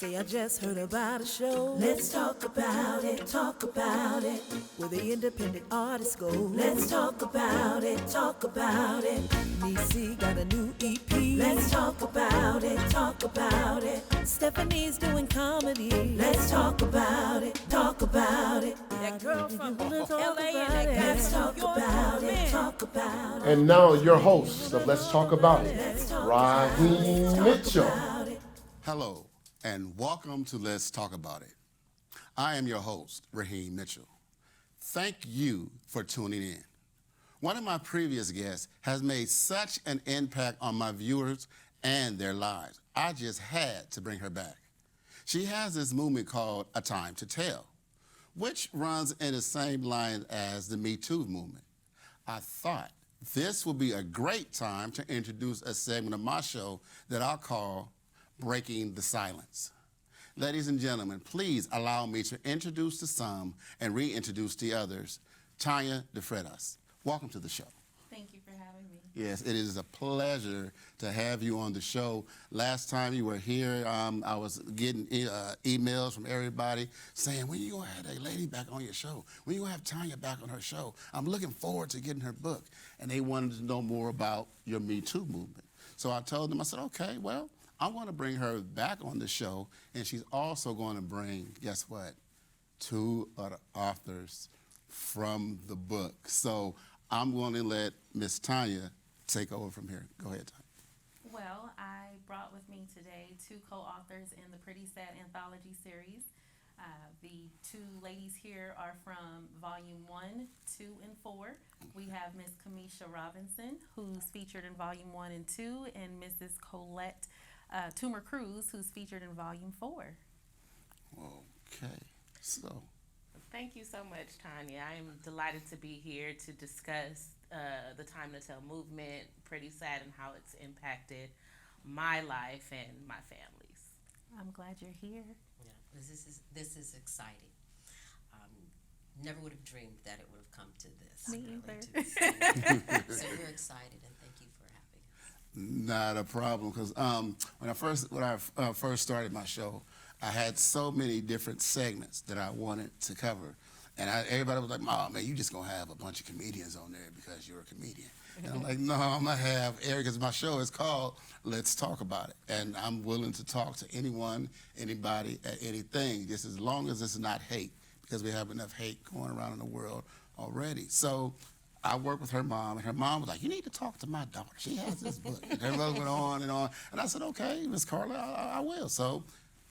Say I just heard about a show. Let's talk about it, talk about it. Where the independent artists go. Let's talk about it, talk about it. Niecy got a new EP. Let's talk about it, talk about it. Stephanie's doing comedy. Let's talk about it, talk about it. That girl from LA and that guy Let's talk about it, talk about it. And now your host of Let's Talk About It, Raheem Mitchell. Hello, and welcome to Let's Talk About It. I am your host, Raheem Mitchell. Thank you for tuning in. One of my previous guests has made such an impact on my viewers and their lives. I just had to bring her back. She has this movement called A Time to Tell, which runs in the same line as the Me Too movement. I thought this would be a great time to introduce a segment of my show that I'll call Breaking the Silence. Ladies and gentlemen, please allow me to introduce to some and reintroduce the others, Tanya DeFreitas. Welcome to the show. Thank you for having me. Yes, it is a pleasure to have you on the show. Last time you were here, I was getting emails from everybody saying, when you going to have that lady back on your show? When you going to have Tanya back on her show? I'm looking forward to getting her book. And they wanted to know more about your Me Too movement. So I told them, I said, okay, well, I want to bring her back on the show, and she's also going to bring, guess what, two other authors from the book. So I'm going to let Miss Tanya take over from here. Go ahead, Tanya. Well, I brought with me today two co-authors in the Pretty Sad Anthology series. The two ladies here are from Volume 1, 2, and 4. We have Miss Kimesha Robinson, who's featured in Volume 1 and 2, and Mrs. Colette Toomer Cruz, who's featured in Volume 4. Okay, so. Thank you so much, Tanya. I am delighted to be here to discuss the Time to Tell movement, Pretty Sad, and how it's impacted my life and my family's. I'm glad you're here. Yeah, this is exciting. Never would have dreamed that it would have come to this. Me either. So we're excited, and thank you for having us. Not a problem, because when I first started my show, I had so many different segments that I wanted to cover. And everybody was like, oh, man, you just going to have a bunch of comedians on there because you're a comedian. And I'm like, no, I'm going to have Eric, because my show is called Let's Talk About It. And I'm willing to talk to anyone, anybody, anything, just as long as it's not hate, because we have enough hate going around in the world already. So I worked with her mom, and her mom was like, you need to talk to my daughter. She has this book. And everybody went on and on. And I said, okay, Miss Carla, I will. So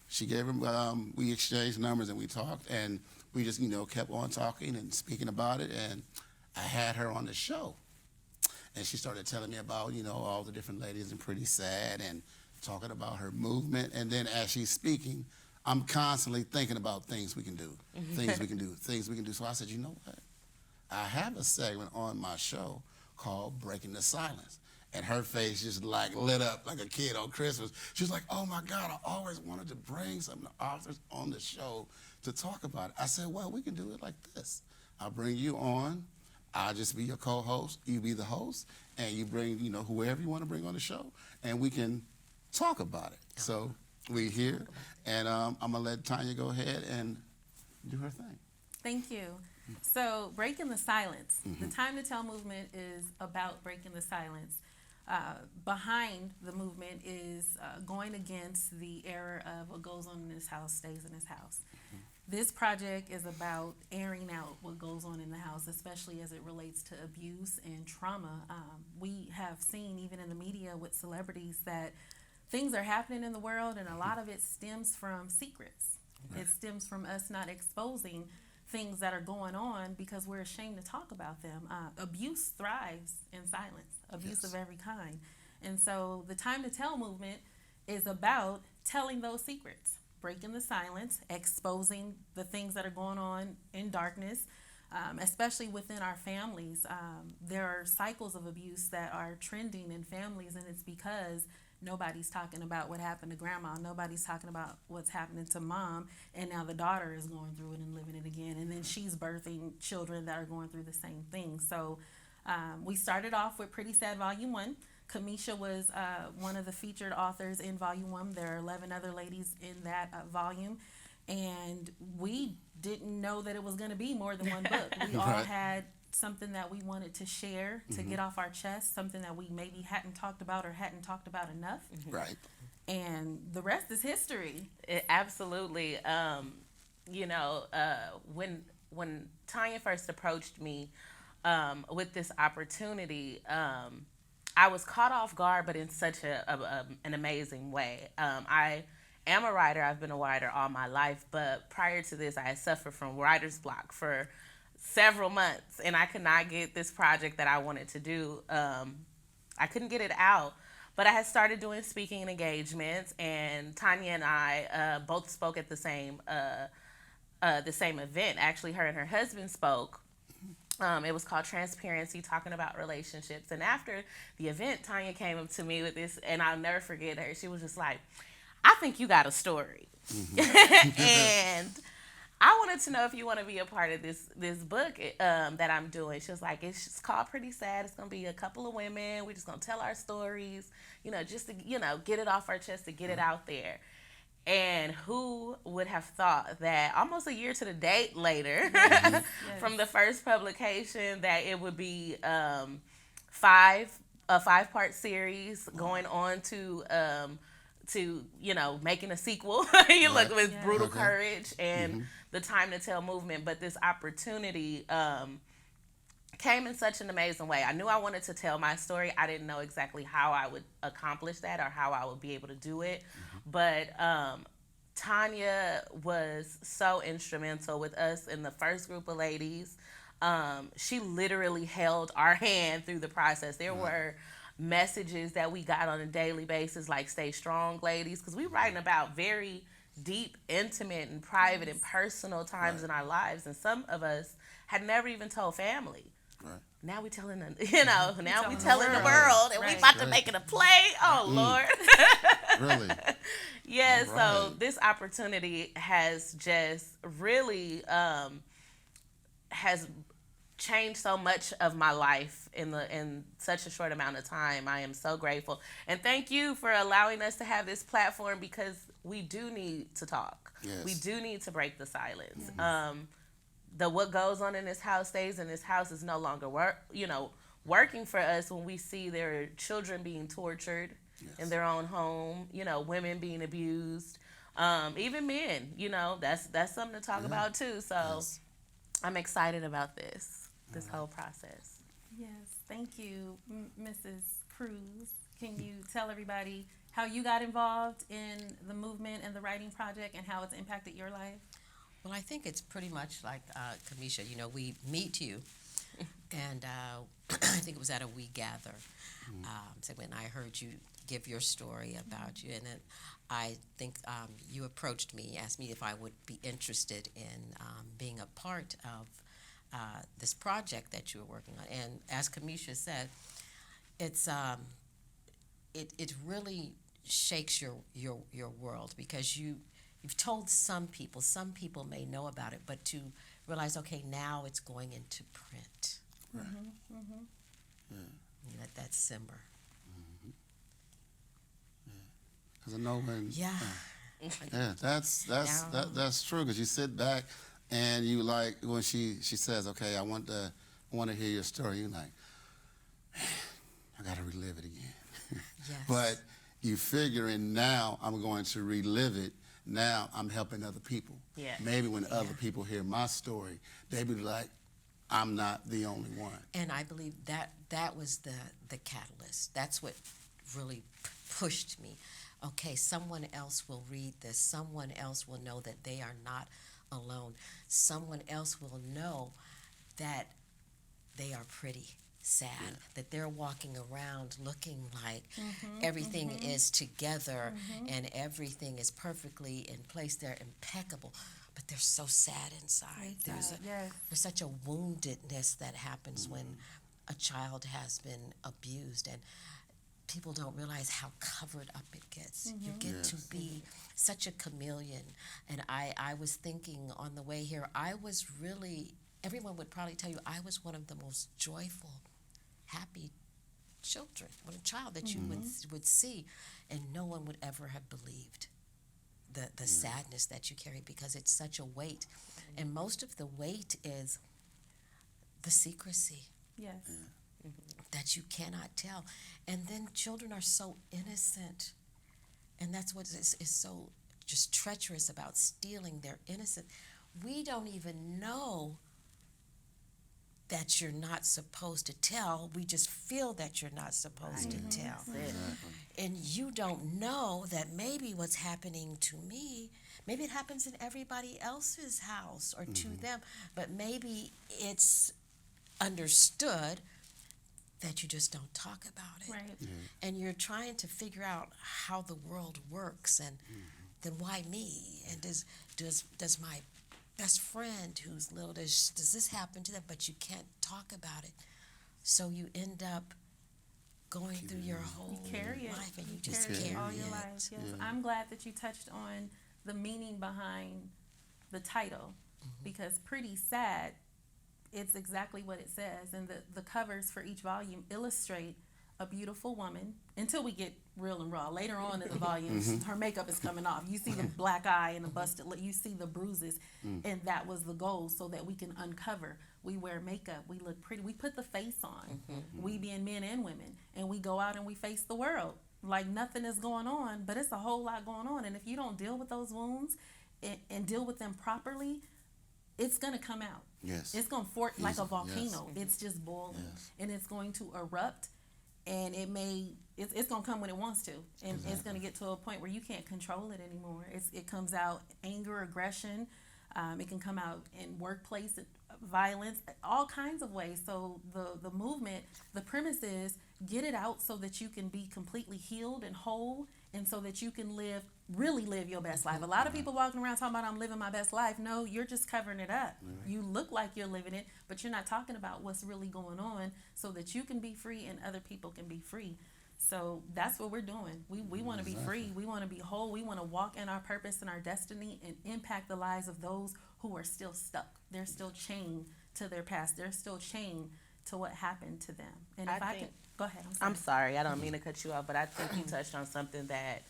she gave him, we exchanged numbers and we talked, and we just, kept on talking and speaking about it, and I had her on the show. And she started telling me about, all the different ladies and Pretty Sad and talking about her movement. And then as she's speaking, I'm constantly thinking about things we can do, things we can do, things we can do. So I said, you know what? I have a segment on my show called Breaking the Silence. And her face just lit up like a kid on Christmas. She was like, oh my God, I always wanted to bring some of the authors on the show to talk about it. I said, well, we can do it like this. I'll bring you on. I'll just be your co-host. You be the host. And you bring, whoever you want to bring on the show. And we can talk about it. So we're here. And I'm going to let Tanya go ahead and do her thing. Thank you. So, breaking the silence. The Time to Tell movement is about breaking the silence. Behind the movement is going against the era of what goes on in this house stays in this house. This project is about airing out what goes on in the house, especially as it relates to abuse and trauma. We have seen, even in the media with celebrities, that things are happening in the world, and a lot of it stems from secrets. Right. It stems from us not exposing things that are going on because we're ashamed to talk about them. Abuse thrives in silence, abuse of every kind. And so the Time to Tell movement is about telling those secrets, breaking the silence, exposing the things that are going on in darkness, especially within our families. There are cycles of abuse that are trending in families, and it's because nobody's talking about what happened to grandma. Nobody's talking about what's happening to mom. And now the daughter is going through it and living it again. And then she's birthing children that are going through the same thing. So we started off with Pretty Sad Volume 1. Kimesha was one of the featured authors in Volume 1. There are 11 other ladies in that volume. And we didn't know that it was going to be more than one book. We all Right. had something that we wanted to share, to get off our chest, something that we maybe hadn't talked about or hadn't talked about enough. Right. And the rest is history. Absolutely. You know, when Tanya first approached me with this opportunity, I was caught off guard, but in such an amazing way. I am a writer. I've been a writer all my life, but prior to this, I had suffered from writer's block for several months, and I could not get this project that I wanted to do. I couldn't get it out, but I had started doing speaking engagements, and Tanya and I both spoke at the same event. Actually, her and her husband spoke. It was called Transparency, talking about relationships. And after the event, Tanya came up to me with this, and I'll never forget her. She was just like, I think you got a story. And I wanted to know if you want to be a part of this book that I'm doing. She was like, it's just called Pretty Sad. It's going to be a couple of women. We're just going to tell our stories, just to, get it off our chest, to get it out there. And who would have thought that almost a year to the date later from the first publication that it would be a 5-part series going on to making a sequel. You look with Brutal Courage and the Time to Tell movement. But this opportunity came in such an amazing way. I knew I wanted to tell my story. I didn't know exactly how I would accomplish that or how I would be able to do it. But Tanya was so instrumental with us in the first group of ladies. She literally held our hand through the process. There were messages that we got on a daily basis, like "Stay strong, ladies," because we're writing about very deep, intimate, and private and personal times in our lives, and some of us had never even told family. Right. Now we telling them, now we telling the world, and we about to make it a play. Oh Lord. Really? Yeah. So this opportunity has just really has changed so much of my life in such a short amount of time. I am so grateful, and thank you for allowing us to have this platform, because we do need to talk. Yes. We do need to break the silence. What goes on in this house stays in this house is no longer working for us when we see their children being tortured in their own home, women being abused, even men, that's something to talk about too. So I'm excited about this whole process. Yes, thank you, Mrs. Cruz. Can you tell everybody how you got involved in the movement and the writing project and how it's impacted your life? Well, I think it's pretty much like Kimesha. We meet you, and I think it was at a We Gather. So when I heard you give your story about you, and then I think you approached me, asked me if I would be interested in being a part of this project that you were working on. And as Kimesha said, it's it really shakes your world, because you've told some people may know about it, but to realize, okay, now it's going into print. Right. You let that simmer. Because I know when. Yeah. That's true. Because you sit back and you like when she says, okay, I want to hear your story. You're like, man, I got to relive it again. Yes. But you figuring, now I'm going to relive it. Now I'm helping other people. Yeah. Maybe when other people hear my story, they be like, I'm not the only one. And I believe that was the catalyst. That's what really pushed me. Okay, someone else will read this. Someone else will know that they are not alone. Someone else will know that they are pretty sad, that they're walking around looking like everything is together and everything is perfectly in place. They're impeccable, but they're so sad inside. There's such a woundedness that happens when a child has been abused, and people don't realize how covered up it gets. You get to be such a chameleon. And I was thinking on the way here, I was really, everyone would probably tell you, I was one of the most joyful, happy children, with a child that you would see, and no one would ever have believed the sadness that you carry, because it's such a weight, and most of the weight is the secrecy. Yes. That you cannot tell, and then children are so innocent, and that's what is so just treacherous about stealing their innocence. We don't even know that you're not supposed to tell. We just feel that you're not supposed to tell. And you don't know that maybe what's happening to me, maybe it happens in everybody else's house or to them, but maybe it's understood that you just don't talk about it. Right. And you're trying to figure out how the world works, and then why me? And does my best friend who's little, does this happen to them? But you can't talk about it. So you end up going through your whole life, and you just carry all your it. life. Yes. I'm glad that you touched on the meaning behind the title, because Pretty Sad, it's exactly what it says, and the covers for each volume illustrate a beautiful woman until we get real and raw. Later on in the volumes, her makeup is coming off. You see the black eye and the busted lip. You see the bruises, and that was the goal, so that we can uncover. We wear makeup. We look pretty. We put the face on. We being men and women, and we go out and we face the world like nothing is going on, but it's a whole lot going on. And if you don't deal with those wounds and deal with them properly, it's going to come out. Yes. It's going to like a volcano. Yes. It's just boiling, and it's going to erupt, and it's going to come when it wants to, and it's going to get to a point where you can't control it anymore. It comes out anger, aggression. It can come out in workplace violence, all kinds of ways. So the movement, the premise is get it out so that you can be completely healed and whole, and so that you can really live your best life. A lot of people walking around talking about, I'm living my best life. No, you're just covering it up. You look like you're living it, but you're not talking about what's really going on, so that you can be free and other people can be free. So that's what we're doing. We want to be free. We want to be whole. We want to walk in our purpose and our destiny and impact the lives of those who are still stuck. They're still chained to their past. They're still chained to what happened to them. And if I can go ahead. I'm sorry. I don't mean to cut you off, but I think you touched on something that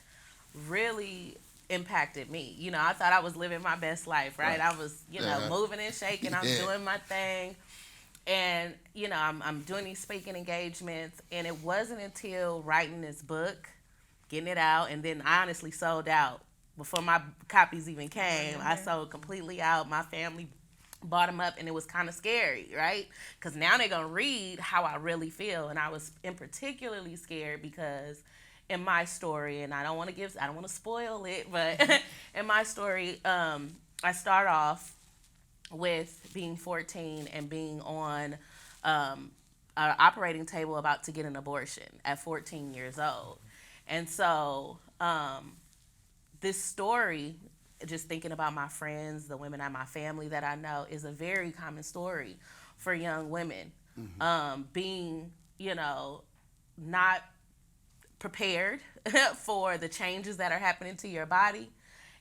really impacted me. You know, I thought I was living my best life, right? I was, moving and shaking. I'm doing my thing. And, I'm doing these speaking engagements, and it wasn't until writing this book, getting it out, and then I honestly sold out. Before my copies even came, I sold completely out. My family bought them up, and it was kind of scary, right? Because now they're going to read how I really feel. And I was particularly scared because in my story, and I don't want to spoil it, but in my story, I start off with being 14 and being on an operating table about to get an abortion at 14 years old. And so this story, just thinking about my friends, the women in my family that I know, is a very common story for young women. Being, not prepared for the changes that are happening to your body,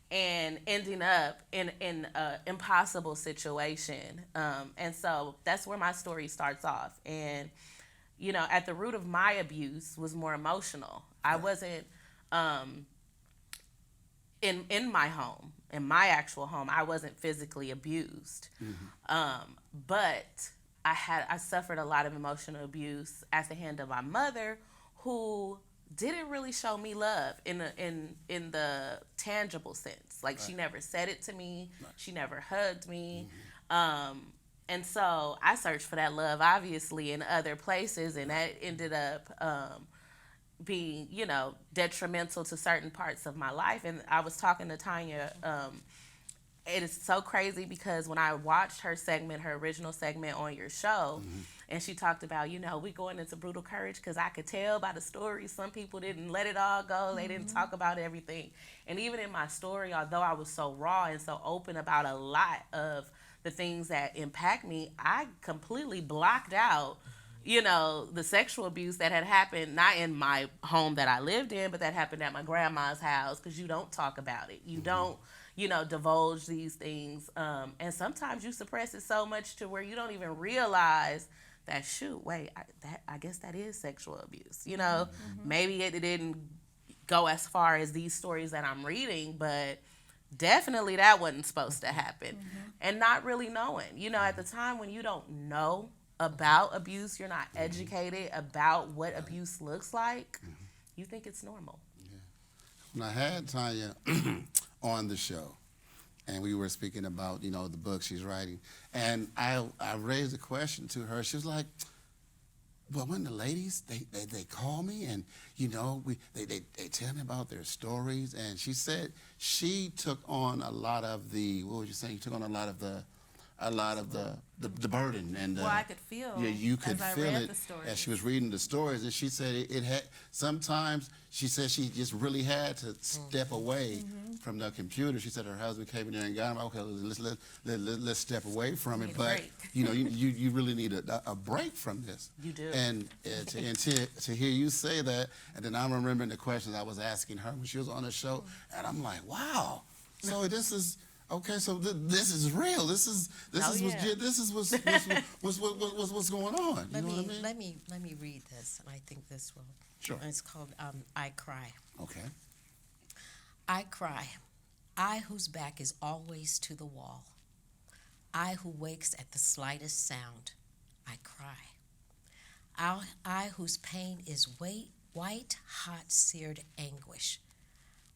and ending up in an impossible situation. And so that's where my story starts off. And, at the root of my abuse was more emotional. I wasn't in my home, in my actual home, I wasn't physically abused. But I suffered a lot of emotional abuse at the hand of my mother, who didn't really show me love in the tangible sense. Like, she never said it to me. She never hugged me. And so I searched for that love, obviously, in other places, and that ended up being, detrimental to certain parts of my life. And I was talking to Tanya. It is so crazy because when I watched her original segment on your show, and she talked about, we going into brutal courage, because I could tell by the story some people didn't let it all go. They didn't talk about everything. And even in my story, although I was so raw and so open about a lot of the things that impact me, I completely blocked out, the sexual abuse that had happened, not in my home that I lived in, but that happened at my grandma's house, because you don't talk about it. You don't, divulge these things. And sometimes you suppress it so much to where you don't even realize that shoot, wait, I guess that is sexual abuse. You know, maybe it didn't go as far as these stories that I'm reading, but definitely that wasn't supposed to happen. And not really knowing, you know, at the time when you don't know about abuse, you're not educated about what abuse looks like, you think it's normal. When I had Tanya on the show, and we were speaking about, you know, the book she's writing, and I raised a question to her. She was like, well, when the ladies, they call me, and, you know, they tell me about their stories, and she said she took on a lot of the, what would you say, you took on a lot of the burden, and Well, I could feel you could as I feel read it the stories. as she was reading the stories, and she said it had sometimes. She said she just really had to step away from the computer. She said her husband came in there and got him. Okay, let's step away from it. Need a But break. you know, you really need a break from this. You do. And to hear you say that, and then I'm remembering the questions I was asking her when she was on the show, and I'm like, wow. So this is. Okay, so this is real. This is what's going on. You know what I mean? Let me read this, and I think this will. Sure. It's called "I Cry." Okay. I cry, I whose back is always to the wall, I who wakes at the slightest sound. I cry. I whose pain is white hot seared anguish.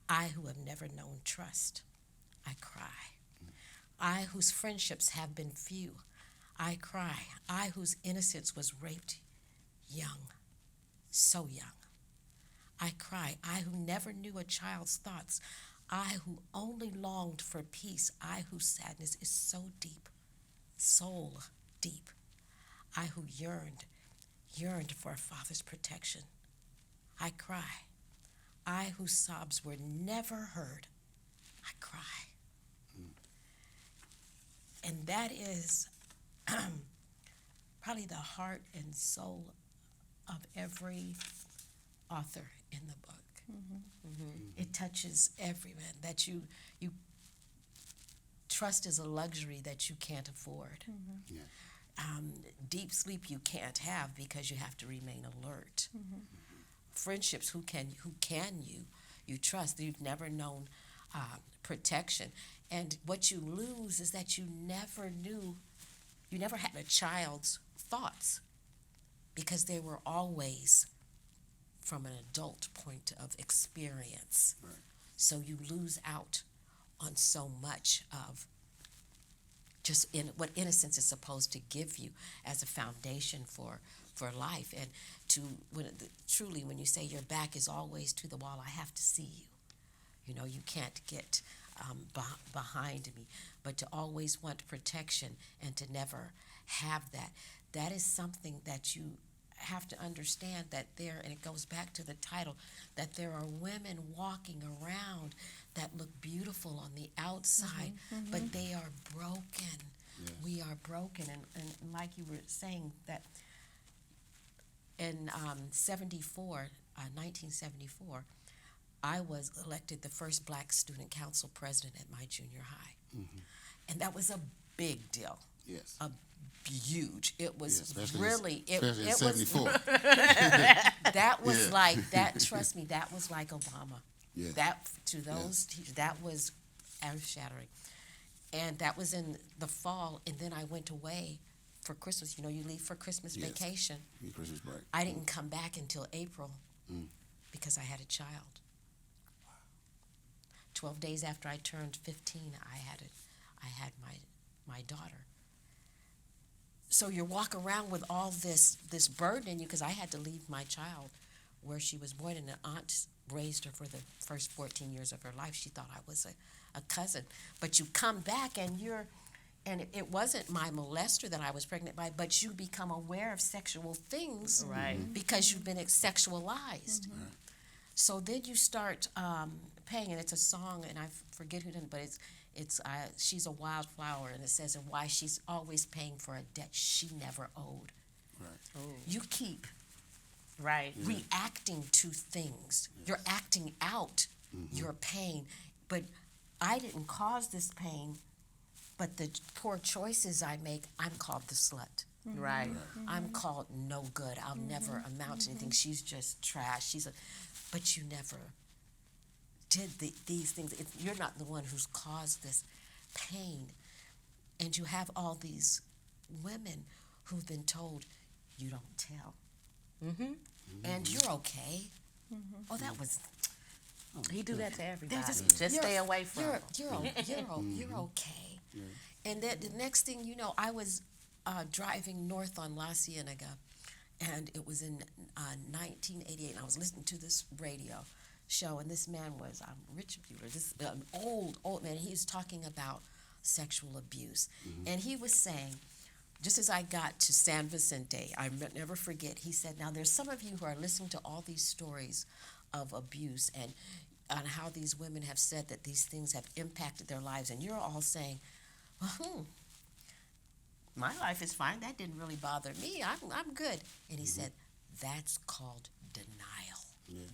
I who have never known trust. I cry. I whose friendships have been few. I cry. I whose innocence was raped young, so young. I cry. I who never knew a child's thoughts. I who only longed for peace. I whose sadness is so deep, soul deep. I who yearned for a father's protection. I cry. I whose sobs were never heard. I cry. And that is probably the heart and soul of every author in the book. It touches every man. That you trust is a luxury that you can't afford. Yeah. Deep sleep you can't have because you have to remain alert. Friendships, who can you trust? You've never known protection. And what you lose is that you never had a child's thoughts because they were always from an adult point of experience. Right. So you lose out on so much of just what innocence is supposed to give you as a foundation for life. And truly, when you say your back is always to the wall, I have to see you. You know, you can't get behind me, but to always want protection and to never have that is something that you have to understand, that and it goes back to the title, that there are women walking around that look beautiful on the outside, but they are broken. Yes. We are broken, and like you were saying, that in 1974, I was elected the first black student council president at my junior high. And that was a big deal. Yes. Huge. It was especially really, especially in it was, 74. that was Yeah. like, that, trust me, that was like Obama. Yeah. That, to those teachers, that was earth-shattering. And that was in the fall, and then I went away for Christmas. You know, you leave for Christmas Yes. vacation. Christmas break. I didn't come back until April because I had a child. 12 days after I turned 15, I had my daughter. So you walk around with all this burden in you, because I had to leave my child where she was born, and an aunt raised her for the first 14 years of her life. She thought I was a cousin. But you come back and it wasn't my molester that I was pregnant by, but you become aware of sexual things because you've been sexualized. So then you start paying, and it's a song, and I forget who did it, but it's She's a Wildflower, and it says, and why she's always paying for a debt she never owed. Right. You keep reacting to things. Yes. You're acting out your pain, but I didn't cause this pain, but the poor choices I make, I'm called the slut. Right. I'm called no good. I'll never amount to anything. She's just trash. But you never did these things. You're not the one who's caused this pain. And you have all these women who've been told, you don't tell. And you're okay. Oh, that was... He do that to everybody. Just stay away from him. You're okay. And then the next thing you know, I was driving north on La Cienega, and it was in 1988, and I was listening to this radio show, and this man was Richard Bueller, this old man. He was talking about sexual abuse, and he was saying, just as I got to San Vicente, I never forget, he said, now there's some of you who are listening to all these stories of abuse and on how these women have said that these things have impacted their lives, and you're all saying, well, my life is fine. That didn't really bother me. I'm good. And he said, that's called denial. Yeah.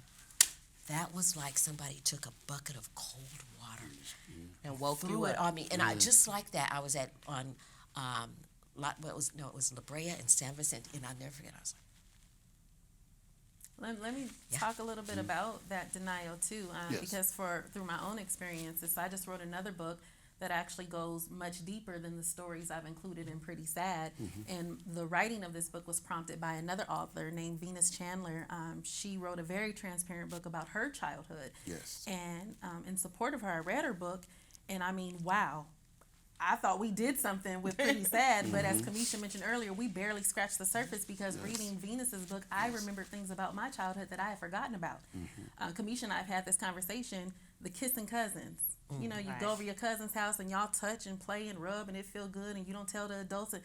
That was like somebody took a bucket of cold water And woke threw you it up. on me. And I just like that. I was it was La Brea and San Vicente, and I'll never forget. I was Let me talk a little bit about that denial too, Yes. because through my own experiences, I just wrote another book that actually goes much deeper than the stories I've included in Pretty Sad. And the writing of this book was prompted by another author named Venus Chandler. She wrote a very transparent book about her childhood. Yes. And in support of her, I read her book, and I mean, wow. I thought we did something with Pretty Sad, but as Kimesha mentioned earlier, we barely scratched the surface because reading Venus's book, I remembered things about my childhood that I had forgotten about. Kimesha and I have had this conversation, the kissing cousins. You know, you go over your cousin's house and y'all touch and play and rub and it feel good and you don't tell the adults.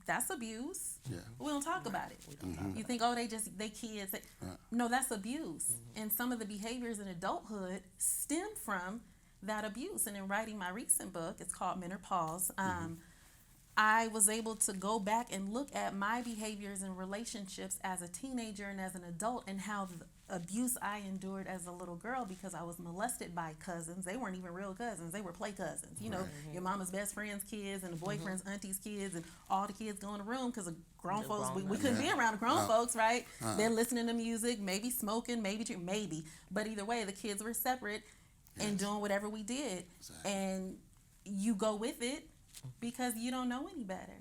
That's abuse. Yeah. We don't talk about it. You think, oh, they kids. No, that's abuse. And some of the behaviors in adulthood stem from that abuse. And in writing my recent book, it's called Men Are Paws, I was able to go back and look at my behaviors and relationships as a teenager and as an adult and how the abuse I endured as a little girl because I was molested by cousins. They weren't even real cousins. They were play cousins. You know, your mama's best friend's kids and the boyfriend's auntie's kids, and all the kids go in the room because the grown folks, we couldn't be around the grown folks, right? They're listening to music, maybe smoking, maybe. But either way, the kids were separate and doing whatever we did. Exactly. And you go with it because you don't know any better.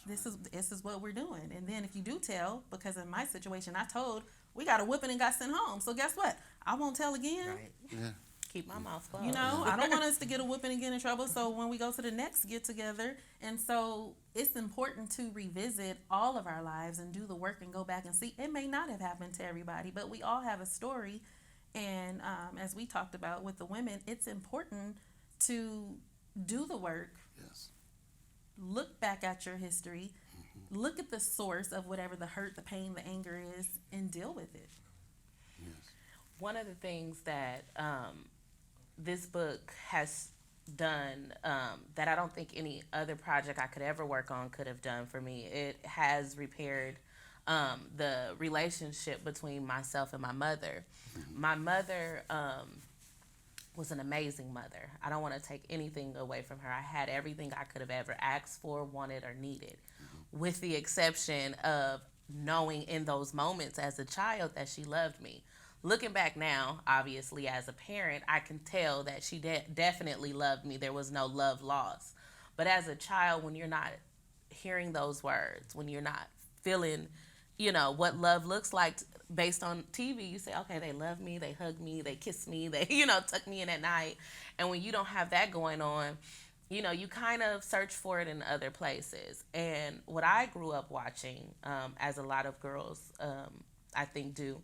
This is what we're doing. And then if you do tell, because in my situation I told, we got a whipping and got sent home. So guess what? I won't tell again. right. Yeah. Keep my mouth closed. You know, I don't want us to get a whipping and get in trouble. So when we go to the next get together, and so it's important to revisit all of our lives and do the work and go back and see. It may not have happened to everybody, but we all have a story. And as we talked about with the women, it's important to do the work. Yes. Look back at your history. Look at the source of whatever the hurt, the pain, the anger is, and deal with it. Yes. One of the things that this book has done that I don't think any other project I could ever work on could have done for me, it has repaired the relationship between myself and my mother. My mother was an amazing mother. I don't want to take anything away from her. I had everything I could have ever asked for, wanted, or needed, with the exception of knowing in those moments as a child that she loved me. Looking back now, obviously, as a parent, I can tell that she definitely loved me. There was no love lost. But as a child, when you're not hearing those words, when you're not feeling, you know, what love looks like based on TV, you say, okay, they love me, they hug me, they kiss me, they, you know, tuck me in at night. And when you don't have that going on, you know, you kind of search for it in other places. And what I grew up watching, as a lot of girls, I think do,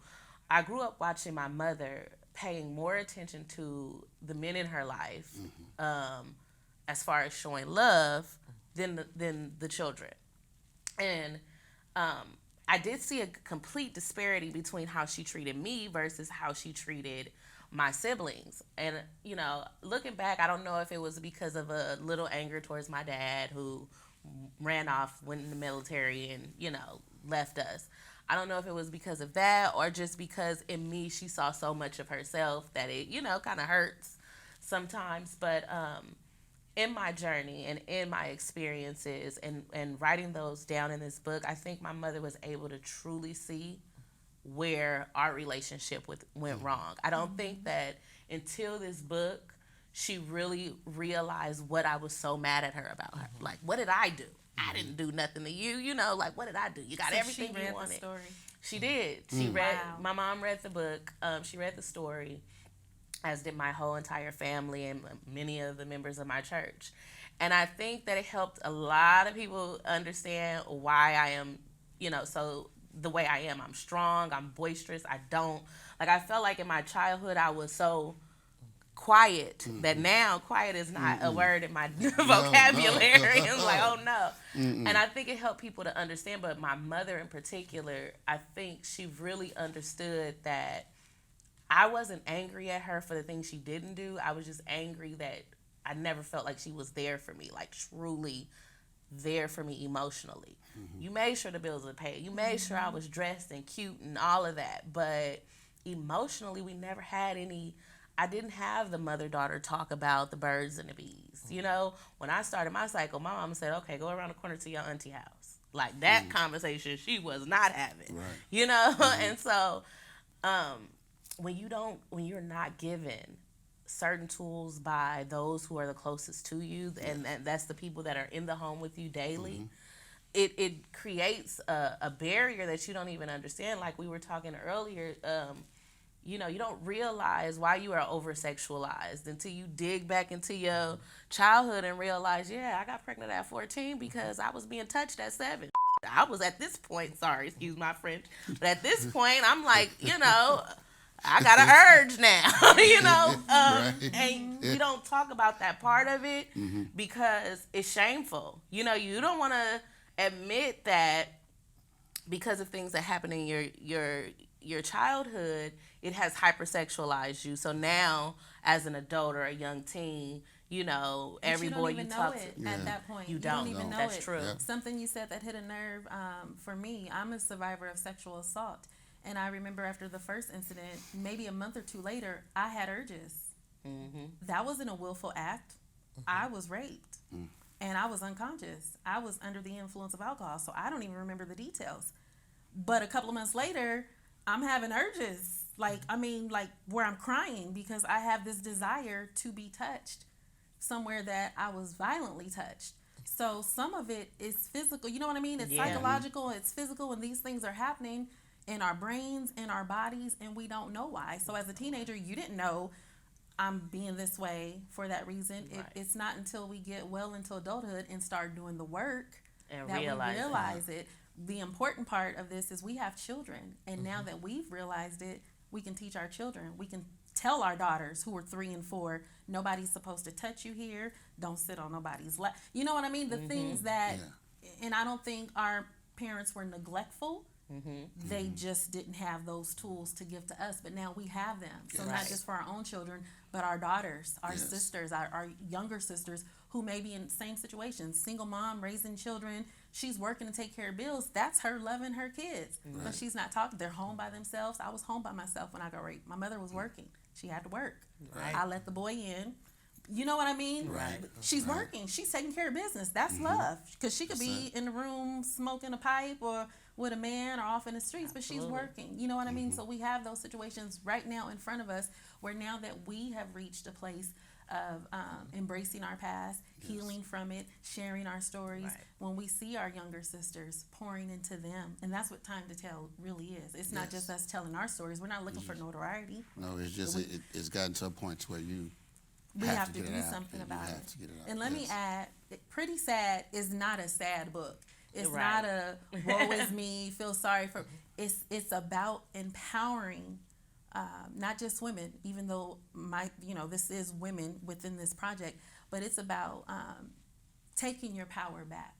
I grew up watching my mother paying more attention to the men in her life, as far as showing love, than the children. And I did see a complete disparity between how she treated me versus how she treated my siblings. And, you know, looking back, I don't know if it was because of a little anger towards my dad, who ran off, went in the military, and, you know, left us. I don't know if it was because of that or just because in me she saw so much of herself that it, you know, kind of hurts sometimes. But in my journey and in my experiences and writing those down in this book, I think my mother was able to truly see where our relationship went wrong. I don't think that until this book, she really realized what I was so mad at her about her. Like, what did I do? I didn't do nothing to you, you know, like, what did I do? You got everything she read you wanted. The story. She did. She read, Wow. my mom read the book, she read the story, as did my whole entire family and many of the members of my church. And I think that it helped a lot of people understand why I am, you know, so the way I am. I'm strong, I'm boisterous, I felt like in my childhood I was so quiet that now quiet is not a word in my vocabulary. It's like, oh no. And I think it helped people to understand, but my mother in particular, I think she really understood that I wasn't angry at her for the things she didn't do. I was just angry that I never felt like she was there for me, like truly there for me emotionally. You made sure the bills were paid. You made sure I was dressed and cute and all of that. But emotionally, we never had any. I didn't have the mother-daughter talk about the birds and the bees. You know, when I started my cycle, my mom said, okay, go around the corner to your auntie house. Like that conversation she was not having, Right. you know? And so when you're not given certain tools by those who are the closest to you, and that's the people that are in the home with you daily, it creates a barrier that you don't even understand. Like we were talking earlier, you know, you don't realize why you are over-sexualized until you dig back into your childhood and realize, yeah, I got pregnant at 14 because I was being touched at 7. I was at this point, sorry, excuse my French, but at this point, I'm like, you know, I got an urge now, you know, and we don't talk about that part of it because it's shameful. You know, you don't want to admit that because of things that happen in your childhood, it has hypersexualized you. So now, as an adult or a young teen, you know, But every you boy don't even you know talk it to, at that point. you don't don't even know That's it. true. Yeah. Something you said that hit a nerve for me. I'm a survivor of sexual assault. And I remember after the first incident, maybe a month or two later, I had urges. That wasn't a willful act. I was raped. And I was unconscious. I was under the influence of alcohol, so I don't even remember the details. But a couple of months later, I'm having urges. Like where I'm crying because I have this desire to be touched somewhere that I was violently touched. So some of it is physical. You know what I mean? It's psychological, it's physical, and these things are happening in our brains, in our bodies, and we don't know why. So as a teenager, you didn't know I'm being this way for that reason. Right. It's not until we get well into adulthood and start doing the work And that realize we realize it. The important part of this is we have children, and now that we've realized it, we can teach our children. We can tell our daughters who are 3 and 4, nobody's supposed to touch you here. Don't sit on nobody's lap. You know what I mean? The things that, and I don't think our parents were neglectful. They just didn't have those tools to give to us, but now we have them. So not just for our own children, but our daughters, our sisters, our younger sisters who may be in the same situation. Single mom raising children, she's working to take care of bills. That's her loving her kids, but she's not talking. They're home by themselves. I was home by myself when I got raped. My mother was working. She had to work. I let the boy in. You know what I mean? Right. She's working. She's taking care of business. That's love. Because she could be in the room smoking a pipe or with a man or off in the streets, but she's working. You know what I mean? So we have those situations right now in front of us where now that we have reached a place of embracing our past, healing from it, sharing our stories, when we see our younger sisters pouring into them. And that's what Time to Tell really is. It's not just us telling our stories. We're not looking for notoriety. No, it's just it's gotten to a point to where We have to get do it out, something and you about have it. to get it out. And let me add, Pretty Sad is not a sad book. It's Right. not a woe is me, feel sorry for. It's about empowering, not just women, even though this is women within this project, but it's about taking your power back,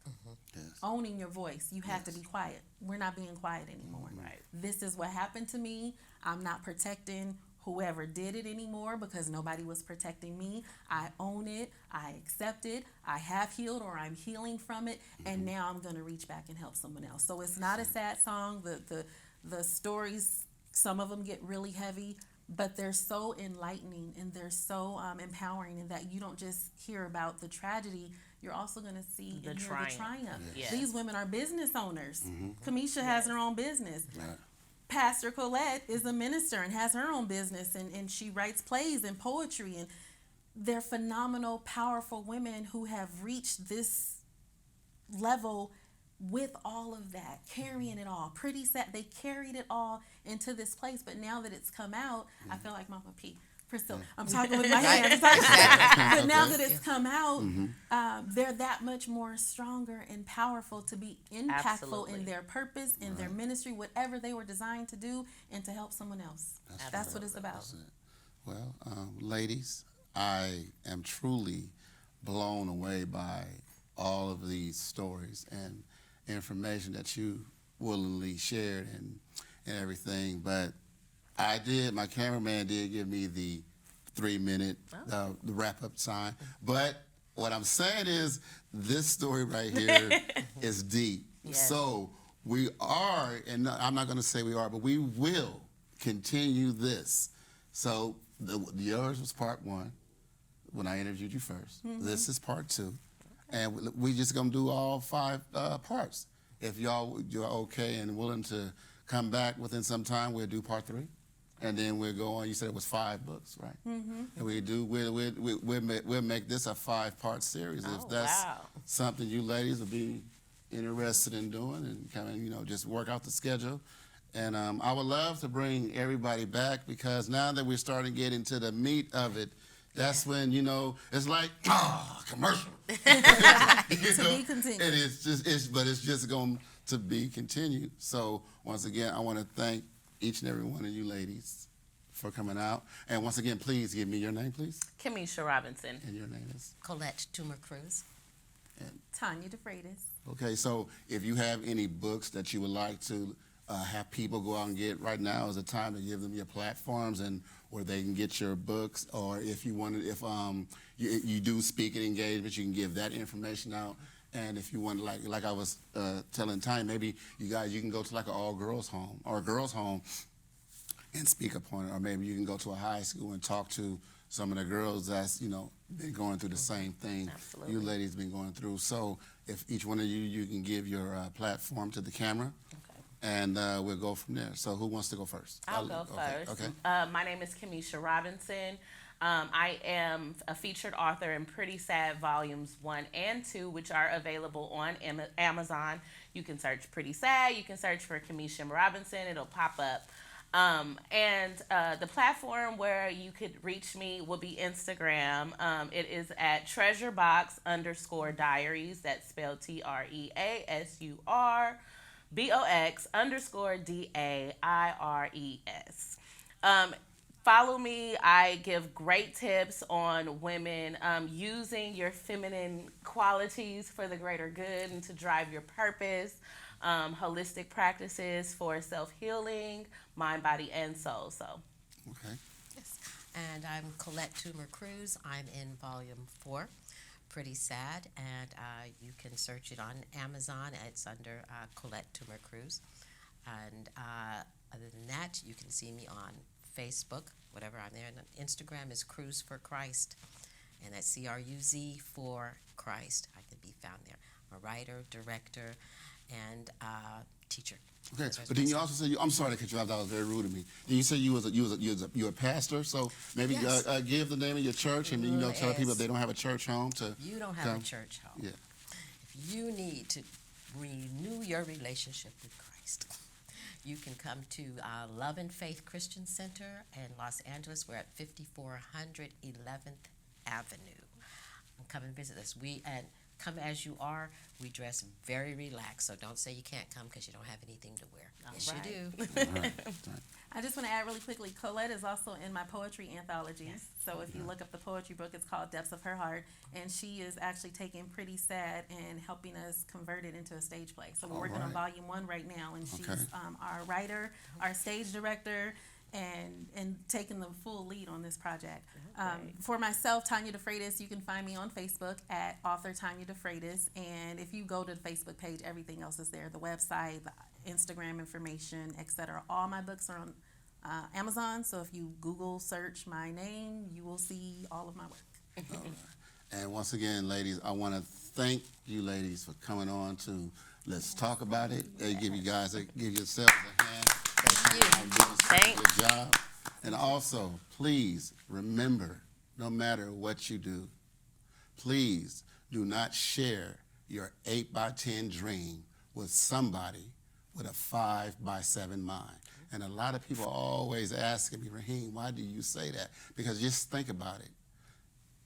Yes. owning your voice. You have to be quiet. We're not being quiet anymore. Right. This is what happened to me. I'm not protecting whoever did it anymore because nobody was protecting me. I own it. I accept it. I have healed or I'm healing from it. And now I'm going to reach back and help someone else. So it's not a sad song. The stories, some of them get really heavy, but they're so enlightening and they're so empowering, in that you don't just hear about the tragedy, you're also going to see The and hear triumph. the triumph. Yes. These women are business owners. Kimesha has her own business. Right. Pastor Colette is a minister and has her own business, and she writes plays and poetry, and they're phenomenal, powerful women who have reached this level with all of that, carrying it all. Pretty sad. They carried it all into this place, but now that it's come out, I feel like Mama P. Priscilla. I'm talking with my hands. But now that it's come out, they're that much more stronger and powerful to be impactful Absolutely. in their purpose, in their ministry, whatever they were designed to do, and to help someone else. That's what it's about. That's it. Well, ladies, I am truly blown away by all of these stories and information that you willingly shared and everything. But my cameraman did give me the 3-minute the wrap-up sign. But what I'm saying is this story right here is deep. Yes. So we are, and I'm not going to say we are, but we will continue this. So yours was part 1 when I interviewed you first. This is part 2. And we just going to do all 5 parts. If you're okay and willing to come back within some time, we'll do part 3. And then we'll go on. You said it was 5 books, right? And we'll make this a 5-part series. If that's something you ladies would be interested in doing, and kind of, just work out the schedule. And I would love to bring everybody back, because now that we're starting to get into the meat of it, that's when, it's like, commercial. To be continued. And it's just going to be continued. So once again, I want to thank each and every one of you ladies for coming out. And once again, please give me your name, please. Kimesha Robinson. And your name is? Colette Toomer Cruz. And, Tanya DeFreitas. okay, so if you have any books that you would like to have people go out and get, right now is the time to give them your platforms and where they can get your books. Or if you wanted, if you do speaking engagements, you can give that information out. And if you want, like I was telling Tanya, maybe you can go to like an all-girls home or a girls' home and speak upon it. Or maybe you can go to a high school and talk to some of the girls that's, been going through the same thing you ladies been going through. So if each one of you can give your platform to the camera. Okay. And we'll go from there. So who wants to go first? I'll go first. Okay. My name is Kimesha Robinson. I am a featured author in Pretty Sad Volumes 1 and 2, which are available on Amazon. You can search Pretty Sad. You can search for Kimesha Robinson. It'll pop up. The platform where you could reach me will be Instagram. It is at treasurebox_diaries. That's spelled Treasurebox_DAIRES. Follow me. I give great tips on women using your feminine qualities for the greater good and to drive your purpose. Holistic practices for self-healing, mind, body, and soul. So, Okay. Yes. And I'm Colette Toomer Cruz. I'm in volume 4, Pretty Sad, and you can search it on Amazon. It's under Colette Toomer Cruz. And other than that, you can see me on Facebook, whatever I'm there. And Instagram is Cruz for Christ, and that's CRUZ for Christ. I can be found there. I'm a writer, director, and teacher. Okay, but then you also said I'm sorry to cut you off. That was very rude of me. Then you said you were a pastor. So maybe Yes. give the name of your church and tell people if they don't have a church home to. You don't have come. a church home. Yeah. If you need to renew your relationship with Christ, you can come to Love and Faith Christian Center in Los Angeles. We're at 5400 11th Avenue. Come and visit us. Come as you are. We dress very relaxed, so don't say you can't come because you don't have anything to wear. Yes, right. you do. All right. I just want to add really quickly, Colette is also in my poetry anthologies. So if you look up the poetry book, it's called Depths of Her Heart. And she is actually taking Pretty Sad and helping us convert it into a stage play. So we're working on volume 1 right now. And she's our writer, our stage director, and taking the full lead on this project. For myself, Tanya DeFreitas, you can find me on Facebook at author Tanya DeFreitas. And if you go to the Facebook page, everything else is there. The website, the Instagram information, etc. All my books are on Amazon. So if you Google search my name, you will see all of my work. All right. And once again, ladies, I want to thank you ladies for coming on to Let's Talk About It. They give yourselves a hand. Thank you. Good job. And also, please remember, no matter what you do, please do not share your 8x10 dream with somebody with a 5x7 mind. And a lot of people are always asking me, Raheem, why do you say that? Because just think about it.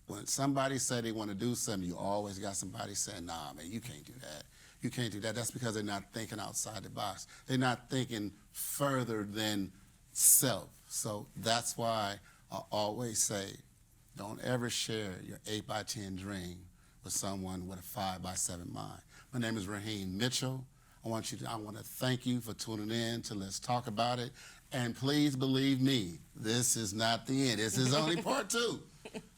When somebody say they want to do something, you always got somebody saying, nah, man, you can't do that. You can't do that. That's because they're not thinking outside the box. They're not thinking further than self. So that's why I always say, don't ever share your 8x10 dream with someone with a 5x7 mind. My name is Raheem Mitchell. I want to thank you for tuning in to Let's Talk About It. And please believe me, this is not the end. This is only part 2.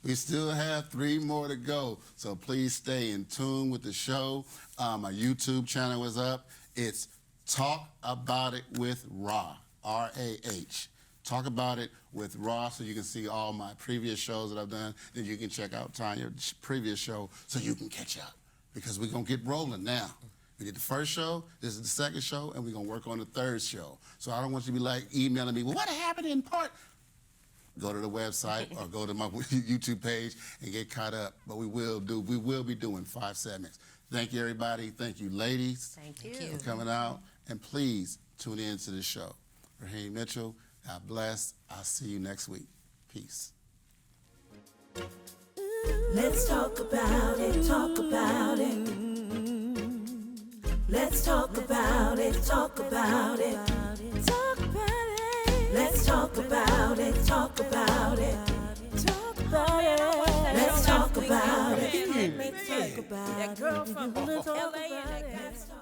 We still have 3 more to go. So please stay in tune with the show. My YouTube channel is up. It's Talk About It with Ra, R-A-H. Talk About It with Ra, so you can see all my previous shows that I've done. Then you can check out Tanya's previous show so you can catch up, because we're going to get rolling now. We did the first show, this is the second show, and we're going to work on the third show. So I don't want you to be like emailing me, well, what happened in part? Go to the website or go to my YouTube page and get caught up. But we will be doing 5 segments. Thank you, everybody. Thank you, ladies. Thank you. For coming out. And please tune in to the show. Raheem Mitchell, God bless. I'll see you next week. Peace. Let's talk about it, talk about it. Let's talk about it, talk about it. Talk about it. Let's talk about it, talk about it. Talk about it. Let's talk about it. Let's talk about it. That girl from Let's talk LA about and that it. guy.